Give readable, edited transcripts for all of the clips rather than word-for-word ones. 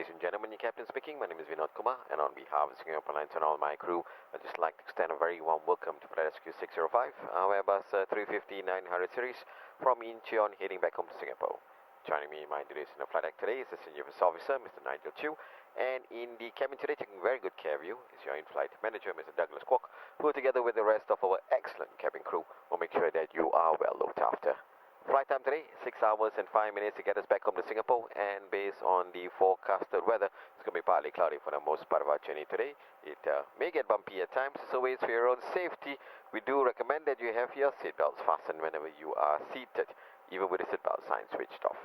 ladies and gentlemen, your captain speaking. My name is Vinod Kumar, and on behalf of Singaporeairlines and all my crew, I'd just like to extend a very warm welcome to Flight SQ605, Airbus 350-900 series from Incheon, heading back home to Singapore. Joining me in my duties in the flight deck today is the Senior First Officer, Mr. Nigel Chew, and in the cabin today, taking very good care of you, is your in-flight manager, Mr. Douglas Kwok, who together with the rest of our excellent cabin crew will make sure that you are well looked after. Flight time today, 6 hours and 5 minutes to get us back home to Singapore, and based on the forecasted weather, it's going to be partly cloudy for the most part of our journey today. It may get bumpy at times, so it's for your own safety. We do recommend that you have your seatbelts fastened whenever you are seated, even with the seatbelt sign switched off.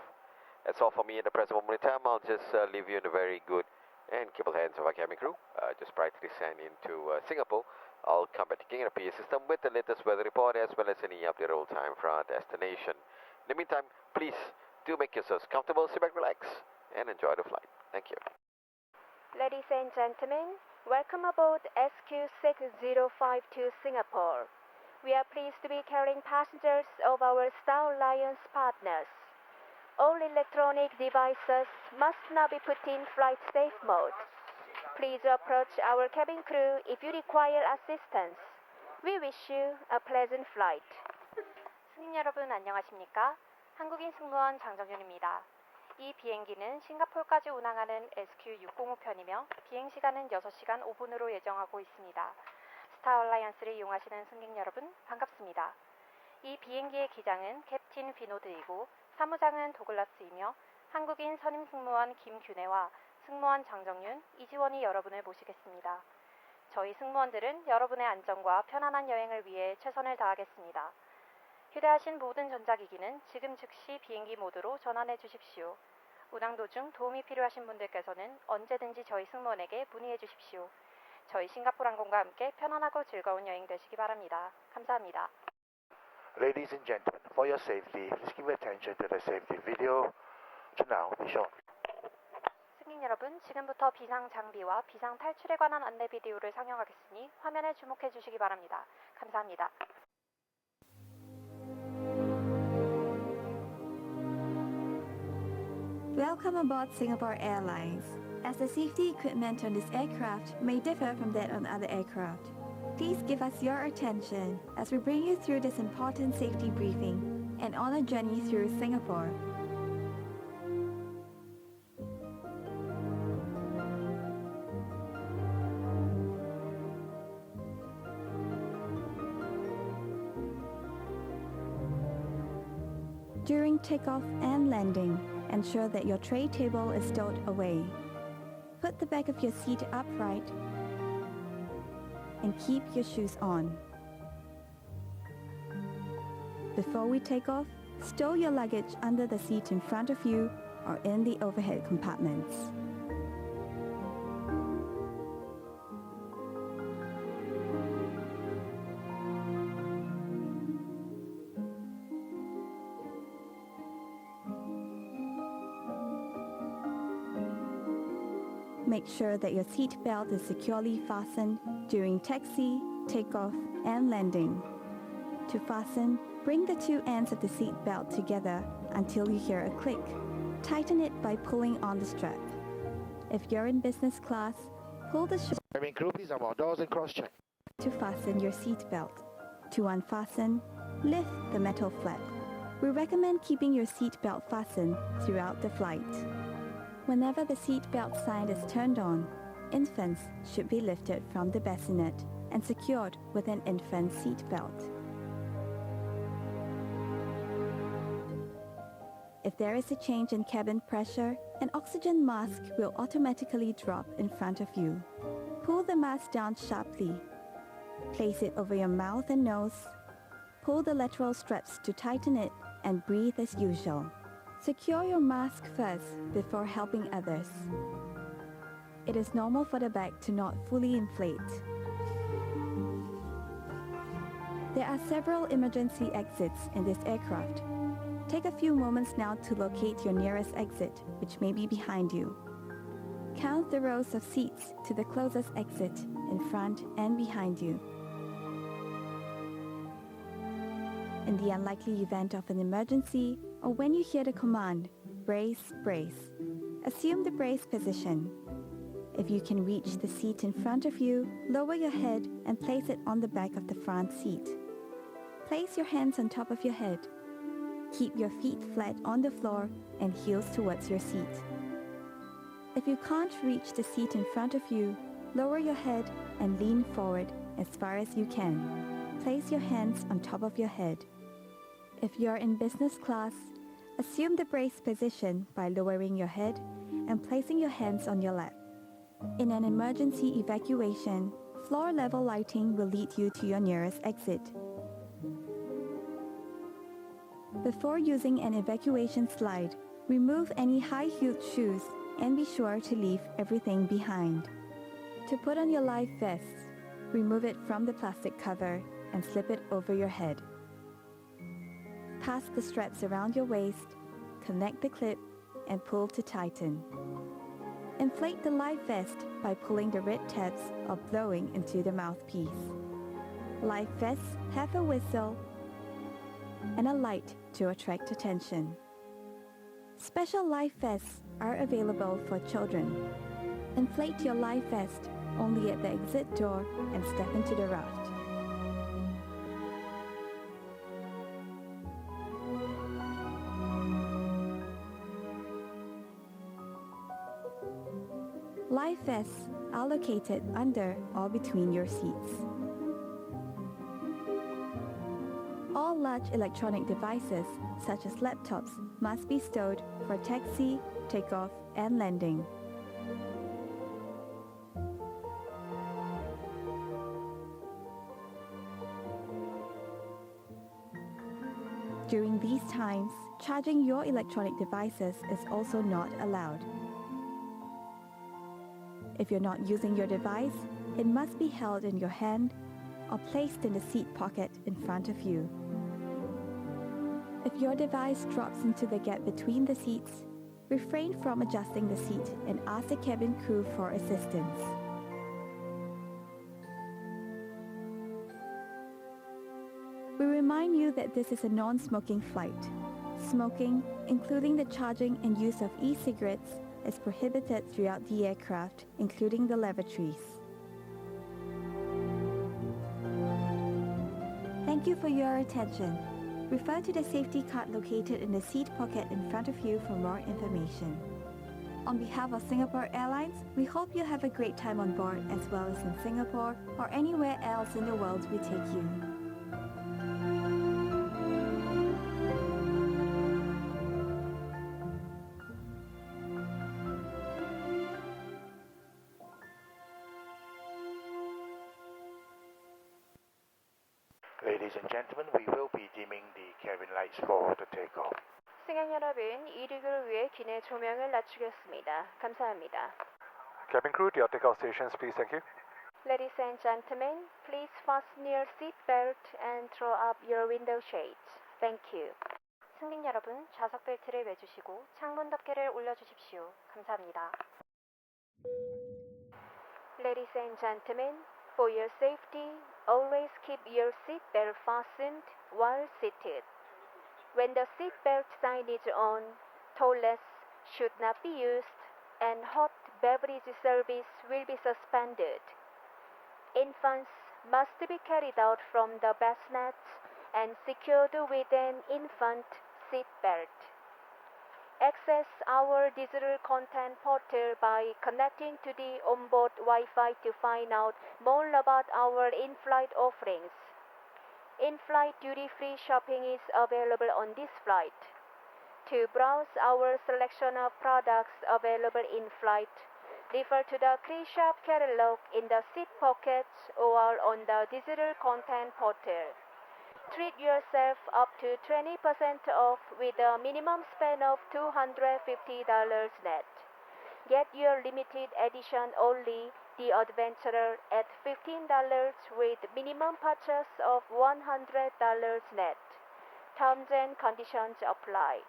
That's all for me at the present moment in time. I'll just leave you in the very good and capable hands of our cabin crew. Just prior to descend into Singapore, I'll come back to King and PA system with the latest weather report as well as any update all time for our destination. In the meantime, please do make yourselves comfortable, sit back, relax, and enjoy the flight. Thank you. Ladies and gentlemen, welcome aboard SQ605 to Singapore. We are pleased to be carrying passengers of our Star Alliance partners. All electronic devices must now be put in flight safe mode. Please approach our cabin crew if you require assistance. We wish you a pleasant flight. 승객 여러분 안녕하십니까? 한국인 승무원 장정윤입니다. 이 비행기는 싱가포르까지 운항하는 SQ605편이며 비행시간은 6시간 5분으로 예정하고 있습니다. 스타 얼라이언스를 이용하시는 승객 여러분 반갑습니다. 이 비행기의 기장은 캡틴 비노드이고 사무장은 도글라스이며 한국인 선임 승무원 김균혜와 승무원 장정윤, 이지원이 여러분을 모시겠습니다. 저희 승무원들은 여러분의 안전과 편안한 여행을 위해 최선을 다하겠습니다. 휴대하신 모든 전자기기는 지금 즉시 비행기 모드로 전환해 주십시오. 운항 도중 도움이 필요하신 분들께서는 언제든지 저희 승무원에게 문의해 주십시오. 저희 싱가포르 항공과 함께 편안하고 즐거운 여행 되시기 바랍니다. 감사합니다. Ladies and gentlemen, for your safety, please give attention to the safety video. To now be shown. 승객 여러분, 지금부터 비상 장비와 비상 탈출에 관한 안내 비디오를 상영하겠으니 화면에 주목해 주시기 바랍니다. 감사합니다. Welcome aboard Singapore Airlines. As the safety equipment on this aircraft may differ from that on other aircraft, please give us your attention as we bring you through this important safety briefing and on a journey through Singapore. During takeoff and landing, ensure that your tray table is stowed away. Put the back of your seat upright and keep your shoes on. Before we take off, stow your luggage under the seat in front of you or in the overhead compartments. Make sure that your seat belt is securely fastened during taxi, takeoff, and landing. To fasten, bring the two ends of the seat belt together until you hear a click. Tighten it by pulling on the strap. If you're in business class, pull the strap Cabin crew, please have our doors and cross-check. to fasten your seat belt. To unfasten, lift the metal flap. We recommend keeping your seat belt fastened throughout the flight. Whenever the seat belt sign is turned on, infants should be lifted from the bassinet and secured with an infant seat belt. If there is a change in cabin pressure, an oxygen mask will automatically drop in front of you. Pull the mask down sharply. Place it over your mouth and nose. Pull the lateral straps to tighten it and breathe as usual. Secure your mask first before helping others. It is normal for the bag to not fully inflate. There are several emergency exits in this aircraft. Take a few moments now to locate your nearest exit, which may be behind you. Count the rows of seats to the closest exit in front and behind you. In the unlikely event of an emergency, or when you hear the command, brace, brace, assume the brace position. If you can reach the seat in front of you, lower your head and place it on the back of the front seat. Place your hands on top of your head. Keep your feet flat on the floor and heels towards your seat. If you can't reach the seat in front of you, lower your head and lean forward as far as you can. Place your hands on top of your head. If you're in business class, assume the brace position by lowering your head and placing your hands on your lap. In an emergency evacuation, floor-level lighting will lead you to your nearest exit. Before using an evacuation slide, remove any high-heeled shoes and be sure to leave everything behind. To put on your life vest, remove it from the plastic cover and slip it over your head. Pass the straps around your waist, connect the clip, and pull to tighten. Inflate the life vest by pulling the red tabs or blowing into the mouthpiece. Life vests have a whistle and a light to attract attention. Special life vests are available for children. Inflate your life vest only at the exit door and step into the raft. Life vests are located under or between your seats. All large electronic devices, such as laptops, must be stowed for taxi, takeoff, and landing. During these times, charging your electronic devices is also not allowed. If you're not using your device, it must be held in your hand or placed in the seat pocket in front of you. If your device drops into the gap between the seats, refrain from adjusting the seat and ask the cabin crew for assistance. We remind you that this is a non-smoking flight. Smoking, including the charging and use of e-cigarettes, is prohibited throughout the aircraft, including the lavatories. Thank you for your attention. Refer to the safety card located in the seat pocket in front of you for more information. On behalf of Singapore Airlines, we hope you have a great time on board as well as in Singapore or anywhere else in the world we take you. Ladies and gentlemen, we will be dimming the cabin lights for the takeoff. 승객 여러분, 이륙을 위해 기내 조명을 낮추겠습니다. 감사합니다. Cabin crew to your takeoff stations, please. Thank you. Ladies and gentlemen, please fasten your seatbelt and throw up your window shades. Thank you. 승객 여러분, 좌석 벨트를 매주시고 창문 덮개를 올려주십시오. 감사합니다. Ladies and gentlemen, for your safety, always keep your seatbelt fastened while seated. When the seatbelt sign is on, toilets should not be used and hot beverage service will be suspended. Infants must be carried out from the bassinets and secured with an infant seat belt. Access our digital content portal by connecting to the onboard Wi-Fi to find out more about our in-flight offerings. In-flight duty-free shopping is available on this flight. To browse our selection of products available in-flight, refer to the Pre-shop catalog in the seat pockets or on the digital content portal. Treat yourself up to 20% off with a minimum spend of $250 net. Get your limited edition only, The Adventurer, at $15 with minimum purchase of $100 net. Terms and conditions apply.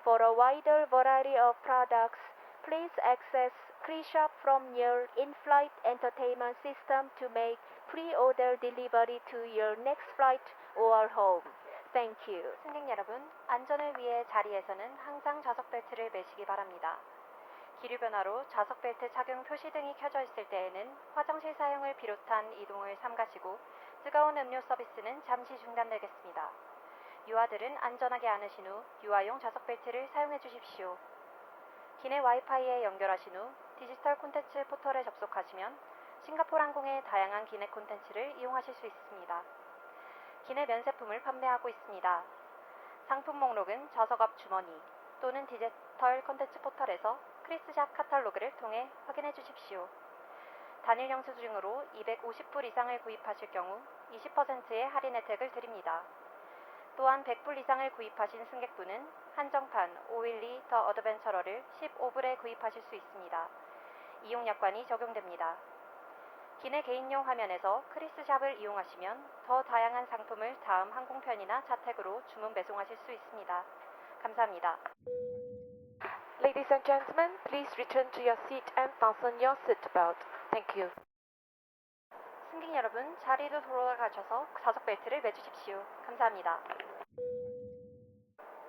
For a wider variety of products, please access Pre-shop from your in-flight entertainment system to make pre-order delivery to your next flight or home. Thank you. 승객 여러분, 안전을 위해 자리에서는 항상 좌석 벨트를 매시기 바랍니다. 기류 변화로 좌석 벨트 착용 표시 등이 켜져 있을 때에는 화장실 사용을 비롯한 이동을 삼가시고 뜨거운 음료 서비스는 잠시 중단되겠습니다. 유아들은 안전하게 안으신 후 유아용 좌석 벨트를 사용해 주십시오. 기내 와이파이에 연결하신 후 디지털 콘텐츠 포털에 접속하시면 싱가포르 항공의 다양한 기내 콘텐츠를 이용하실 수 있습니다. 기내 면세품을 판매하고 있습니다. 상품 목록은 좌석 앞 주머니 또는 디지털 콘텐츠 포털에서 크리스샵 카탈로그를 통해 확인해 주십시오. 단일 영수증으로 250불 이상을 구입하실 경우 20%의 할인 혜택을 드립니다. 또한 100불 이상을 구입하신 승객분은 한정판 512 더 어드벤처러를 15불에 구입하실 수 있습니다. 이용 약관이 적용됩니다. 기내 개인용 화면에서 크리스샵을 이용하시면 더 다양한 상품을 다음 항공편이나 자택으로 주문 배송하실 수 있습니다. 감사합니다. Ladies and gentlemen, please return to your seat and fasten your seatbelt. Thank you. 승객 여러분, 자리로 돌아가셔서 좌석 벨트를 매주십시오. 감사합니다.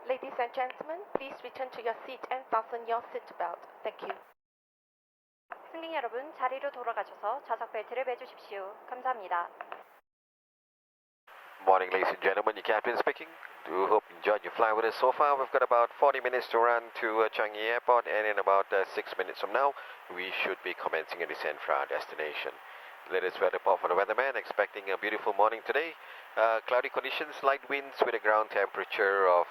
Ladies and gentlemen, please return to your seat and fasten your seatbelt. Thank you. 승객 여러분, 자리로 돌아가셔서 좌석 벨트를 매주십시오. 감사합니다. Morning, ladies and gentlemen. Your captain speaking. Do hope you enjoyed your flight with us so far. We've got about 40 minutes to run to Changi Airport, and in about 6 minutes from now, we should be commencing a descent for our destination. Let us weather report for the weatherman, expecting a beautiful morning today. Cloudy conditions, light winds with a ground temperature of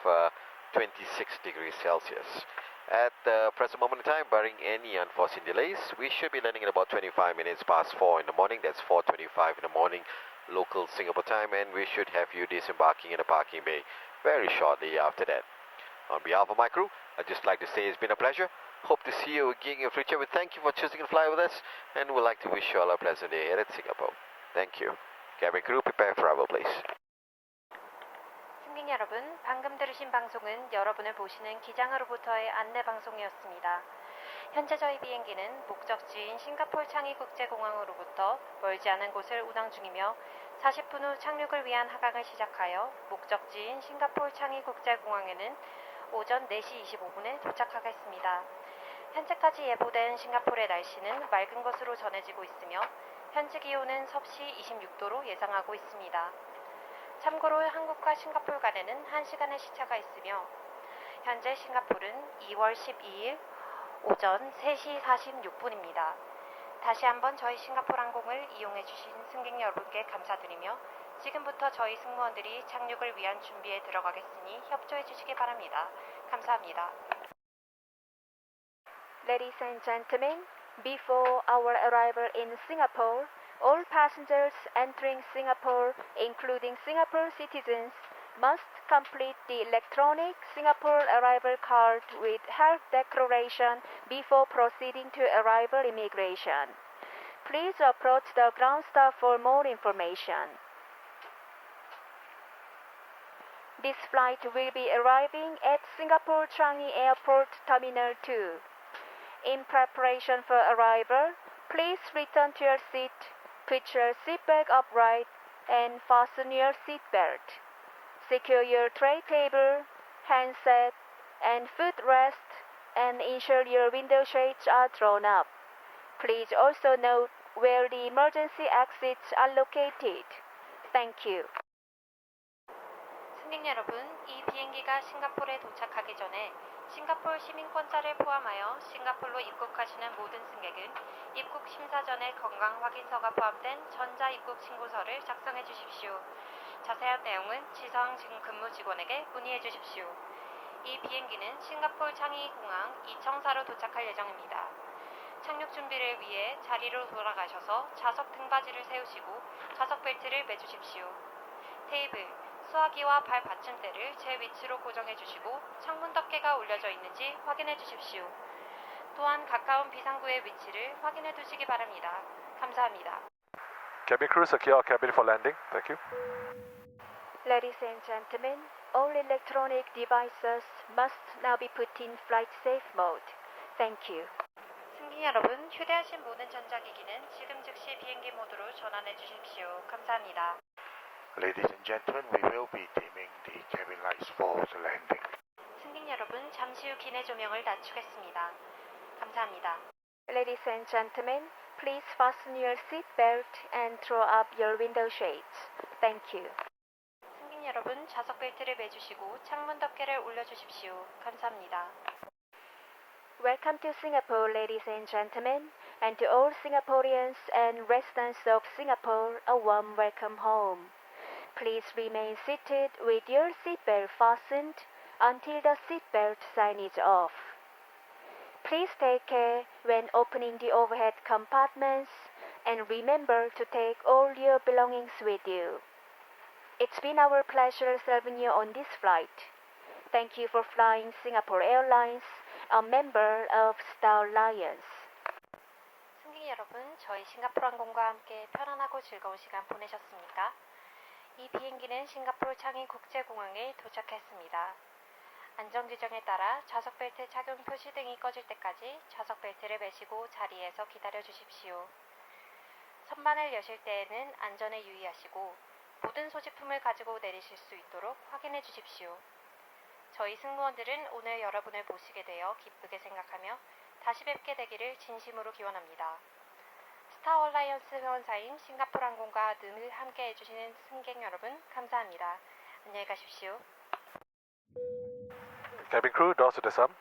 26 degrees Celsius. At the present moment in time, barring any unforeseen delays, we should be landing at about 25 minutes past 4 in the morning. That's 4:25 in the morning, local Singapore time, and we should have you disembarking in the parking bay very shortly after that. On behalf of my crew, I'd just like to say it's been a pleasure. Hope to see you again in the future. We thank you for choosing to fly with us, and we'd like to wish you all a pleasant day here at Singapore. Thank you. Cabin crew, prepare for arrival, please. 승객 여러분, 방금 들으신 방송은 여러분을 모시는 기장으로부터의 안내 방송이었습니다. 현재 저희 비행기는 목적지인 싱가포르 창의 국제공항으로부터 멀지 않은 곳을 운항 중이며 40분 후 착륙을 위한 하강을 시작하여 목적지인 싱가포르 창의 국제공항에는 오전 4시 25분에 도착하겠습니다. 현재까지 예보된 싱가포르의 날씨는 맑은 것으로 전해지고 있으며 현지 기온은 섭씨 26도로 예상하고 있습니다. 참고로 한국과 싱가포르 간에는 1시간의 시차가 있으며 현재 싱가포르는 2월 12일 오전 3시 46분입니다. 다시 한번 저희 싱가포르 항공을 이용해 주신 승객 여러분께 감사드리며 지금부터 저희 승무원들이 착륙을 위한 준비에 들어가겠으니 협조해 주시기 바랍니다. 감사합니다. Ladies and gentlemen, before our arrival in Singapore, all passengers entering Singapore, including Singapore citizens, must complete the electronic Singapore arrival card with health declaration before proceeding to arrival immigration. Please approach the ground staff for more information. This flight will be arriving at Singapore Changi Airport Terminal 2. In preparation for arrival, please return to your seat, put your seat bag upright, and fasten your seat belt. Secure your tray table, handset, and footrest, and ensure your window shades are drawn up. Please also note where the emergency exits are located. Thank you. 승객 여러분, 이 비행기가 싱가포르에 도착하기 전에 싱가포르 시민권자를 포함하여 싱가포르로 입국하시는 모든 승객은 입국 심사 전에 건강 확인서가 포함된 전자 입국 신고서를 작성해 주십시오. 자세한 내용은 지상 근무 직원에게 문의해 주십시오. 이 비행기는 싱가포르 창의 공항 이청사로 도착할 예정입니다. 착륙 준비를 위해 자리로 돌아가셔서 좌석 등받이를 세우시고 좌석 벨트를 매주십시오. 테이블, 수화기와 발 받침대를 제 위치로 고정해 주시고 창문 덮개가 올려져 있는지 확인해 주십시오. 또한 가까운 비상구의 위치를 확인해 두시기 바랍니다. 감사합니다. Cabin crew, secure cabin for landing. Thank you. Ladies and gentlemen, all electronic devices must now be put in flight safe mode. Thank you. 승객 여러분, 휴대하신 모든 전자기기는 지금 즉시 비행기 모드로 전환해 주십시오. 감사합니다. Ladies and gentlemen, we will be dimming the cabin lights for the landing. 승객 여러분, 잠시 후 기내 조명을 낮추겠습니다. 감사합니다. Ladies and gentlemen, please fasten your seatbelt and throw up your window shades. Thank you. 승객 여러분, 좌석 벨트를 매주시고 창문 덮개를 올려주십시오. 감사합니다. Welcome to Singapore, ladies and gentlemen, and to all Singaporeans and residents of Singapore, a warm welcome home. Please remain seated with your seatbelt fastened until the seatbelt sign is off. Please take care when opening the overhead compartments and remember to take all your belongings with you. It's been our pleasure serving you on this flight. Thank you for flying Singapore Airlines, a member of Star Alliance. 승객 여러분, 저희 싱가포르 항공과 함께 편안하고 즐거운 시간 보내셨습니까? 이 비행기는 싱가포르 창인 국제공항에 도착했습니다. 안전규정에 따라 좌석벨트 착용 표시등이 꺼질 때까지 좌석벨트를 매시고 자리에서 기다려 주십시오. 선반을 여실 때에는 안전에 유의하시고 모든 소지품을 가지고 내리실 수 있도록 확인해 주십시오. 저희 승무원들은 오늘 여러분을 모시게 되어 기쁘게 생각하며 다시 뵙게 되기를 진심으로 기원합니다. 스타 얼라이언스 회원사인 싱가포르 항공과 늘 함께 해주시는 승객 여러분 감사합니다. 안녕히 가십시오. Cabin crew, doors to disarm.